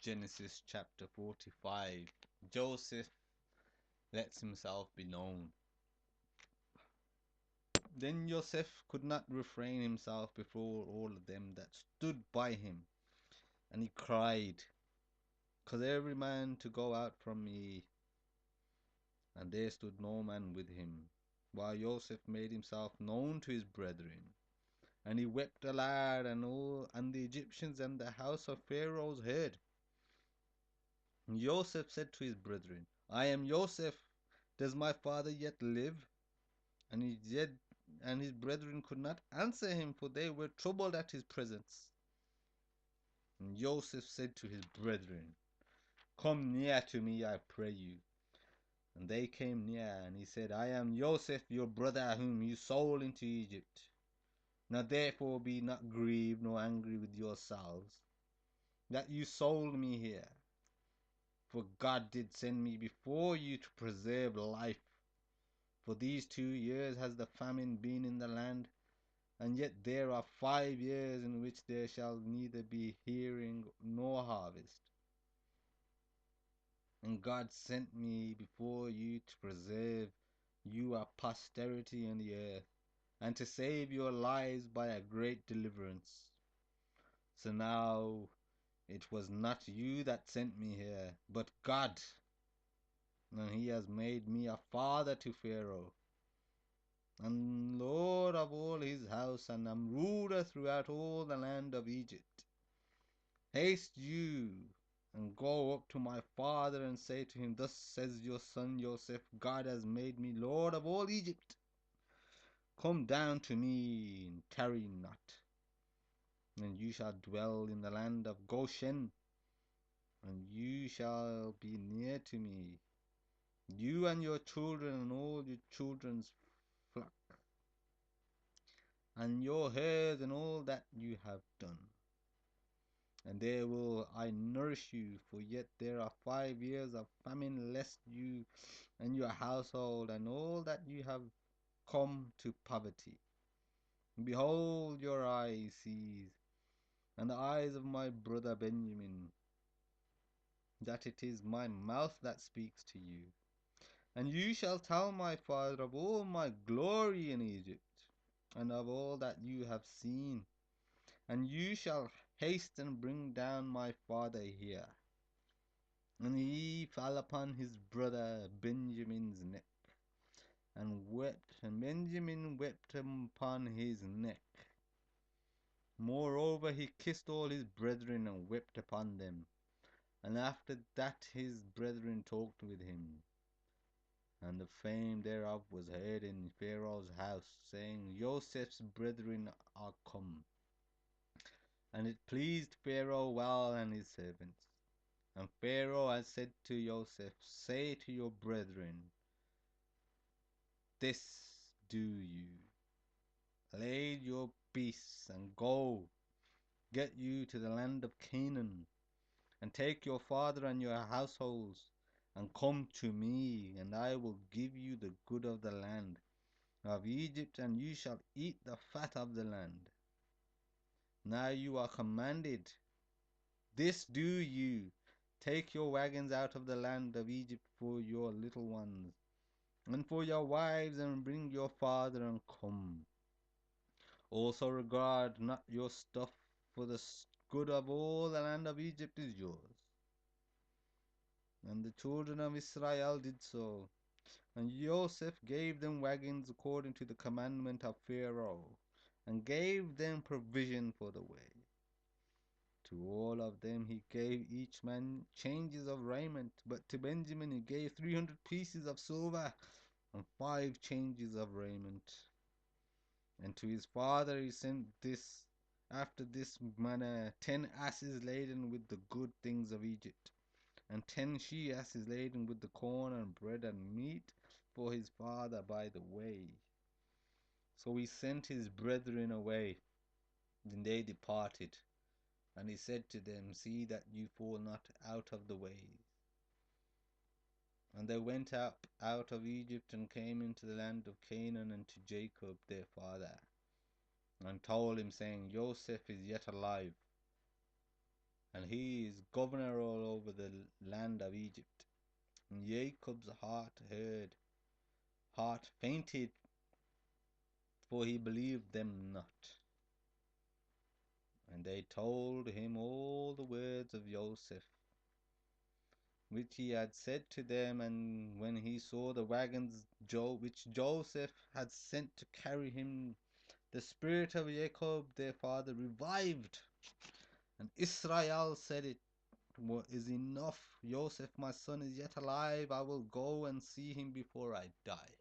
Genesis chapter 45. Joseph lets himself be known. Then Joseph could not refrain himself before all of them that stood by him, and he cried, "Cause every man to go out from me." And there stood no man with him, while Joseph made himself known to his brethren. And he wept aloud, and the Egyptians and the house of Pharaoh heard. And Joseph said to his brethren, "I am Joseph. Does my father yet live?" And his brethren could not answer him, for they were troubled at his presence. And Joseph said to his brethren, "Come near to me, I pray you." And they came near, and he said, "I am Joseph, your brother, whom you sold into Egypt. Now therefore be not grieved nor angry with yourselves, that you sold me here. For God did send me before you to preserve life. For these 2 years has the famine been in the land, and yet there are 5 years in which there shall neither be hearing nor harvest. And God sent me before you to preserve you a posterity in the earth, and to save your lives by a great deliverance. So now it was not you that sent me here, but God, and he has made me a father to Pharaoh, and lord of all his house, and am ruler throughout all the land of Egypt. Haste you, and go up to my father, and say to him, Thus says your son Joseph, God has made me lord of all Egypt. Come down to me, and tarry not, and you shall dwell in the land of Goshen, and you shall be near to me, you and your children, and all your children's flock, and your herds, and all that you have done. And there will I nourish you, for yet there are 5 years of famine, lest you and your household and all that you have come to poverty. And behold, your eyes sees, and the eyes of my brother Benjamin, that it is my mouth that speaks to you. And you shall tell my father of all my glory in Egypt, and of all that you have seen. And you shall haste and bring down my father here. And he fell upon his brother Benjamin's neck, and wept, and Benjamin wept upon his neck. Moreover, he kissed all his brethren, and wept upon them. And after that his brethren talked with him. And the fame thereof was heard in Pharaoh's house, saying, Joseph's brethren are come. And it pleased Pharaoh well and his servants. And Pharaoh has said to Joseph, Say to your brethren, This do you, lay your beasts, and go, get you to the land of Canaan, and take your father and your households, and come to me, and I will give you the good of the land of Egypt, and you shall eat the fat of the land. Now you are commanded, this do you, take your wagons out of the land of Egypt for your little ones, and for your wives, and bring your father, and come. Also regard not your stuff, for the good of all the land of Egypt is yours. And the children of Israel did so. And Joseph gave them wagons according to the commandment of Pharaoh, and gave them provision for the way. To all of them he gave each man changes of raiment, but to Benjamin he gave 300 pieces of silver, and 5 changes of raiment. And to his father he sent this after this manner: 10 asses laden with the good things of Egypt, and 10 she asses laden with the corn and bread and meat for his father by the way. So he sent his brethren away, and they departed. And he said to them, See that you fall not out of the way. And they went up out of Egypt, and came into the land of Canaan, and to Jacob their father, and told him, saying, Joseph is yet alive. and he is governor all over the land of Egypt. And Jacob's heart fainted, for he believed them not. And they told him all the words of Joseph, which he had said to them. And when he saw the wagons which Joseph had sent to carry him, the spirit of Jacob their father revived. And Israel said, it is enough. Joseph my son is yet alive. I will go and see him before I die.